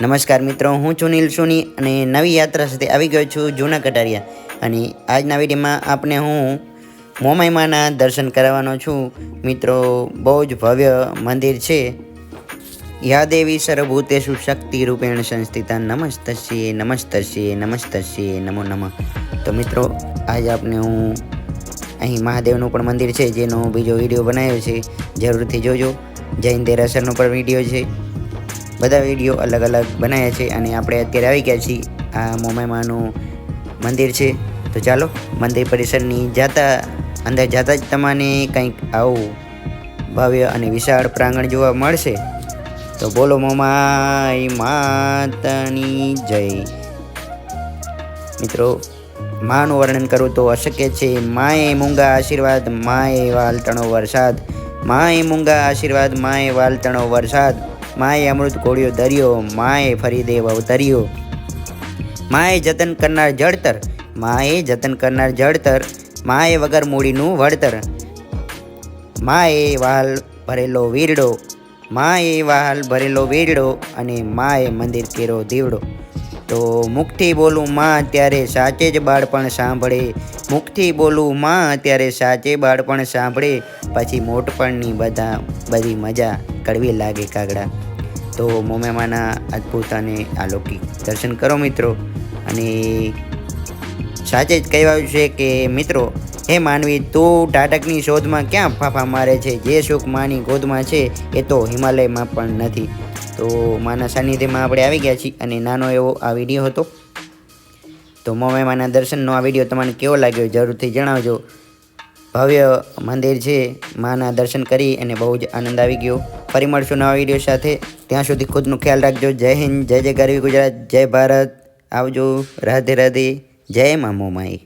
નમસ્કાર મિત્રો, હું છું નીલ સોની અને નવી યાત્રા સાથે આવી ગયો છું જૂના કટારિયા. અને આજના વિડીયોમાં આપણે હું મોમાઈમાના દર્શન કરાવવાનો છું. મિત્રો, બહુ જ ભવ્ય મંદિર છે. યા દેવી સર્વભૂતેષુ શક્તિ રૂપેણ સંસ્થિતા નમસ્તસ્યે નમસ્તસ્યે નમસ્તસ્યે નમો નમઃ. તો મિત્રો, આજે આપણે હું અહીં મહાદેવનું પણ મંદિર છે જેનો બીજો વિડીયો બનાવ્યો છે, જરૂરથી જોજો. જૈન દેરાસરનો પણ વિડીયો છે. બધા વિડીયો અલગ અલગ બનાવ્યા છે અને આપણે અત્યારે આવી ગયા છીએ આ મોમાઈમાનું મંદિર છે. તો ચાલો મંદિર પરિસરની અંદર જતા જ તમને કંઈક આવું ભવ્ય અને વિશાળ પ્રાંગણ જોવા મળશે. તો બોલો મોમાઈ માતની જય. મિત્રો, માનું વર્ણન કરું તો અશક્ય છે. માએ મૂંગા આશીર્વાદ, માએ વાલતણો વરસાદ. માએ મૂંગા આશીર્વાદ, માએ વાલતણો વરસાદ. માએ અમૃત કોળિયો દરિયો, માએ ફરી દેવ અવતર્યો. માએ જતન કરનાર જળતર, માએ જતન કરનાર જળતર. માએ વગર મૂડીનું વળતર. માએ વાલ ભરેલો વીરડો, માએ વાલ ભરેલો વીરડો. અને માએ મંદિર કેરો દીવડો. તો મુખથી બોલું માં ત્યારે સાચે જ બાળપણ સાંભળે. મુખથી બોલું માં ત્યારે સાચે બાળપણ સાંભળે. પછી મોટપણની બધી મજા કડવી લાગે કાગડા. તો મોમાઈમાના અદ્ભુત અને અલૌકિક દર્શન કરો મિત્રો. અને સાચે જ કહેવાયું છે કે મિત્રો, હે માનવી, તું ટાટકની શોધમાં ક્યાં ફાફા મારે છે? જે સુખ માની ગોદમાં છે એ તો હિમાલયમાં પણ નથી. તો માના સાનિધ્યમાં આપણે આવી ગયા છીએ અને નાનો એવો આ વિડીયો હતો. તો મોમાઈમાના દર્શનનો આ વિડીયો તમને કેવો લાગ્યો જરૂરથી જણાવજો. ભવ્ય મંદિર છે, માના દર્શન કરી અને બહુ જ આનંદ આવી ગયો. ફરી મળશું નવા વિડીયો સાથે. ત્યાં સુધી ખુદનું ખ્યાલ રાખજો. જય હિન્દ, જય જય ગરવી ગુજરાત, જય ભારત. આવજો. રાધે રાધે. જય મા મોમાઈ.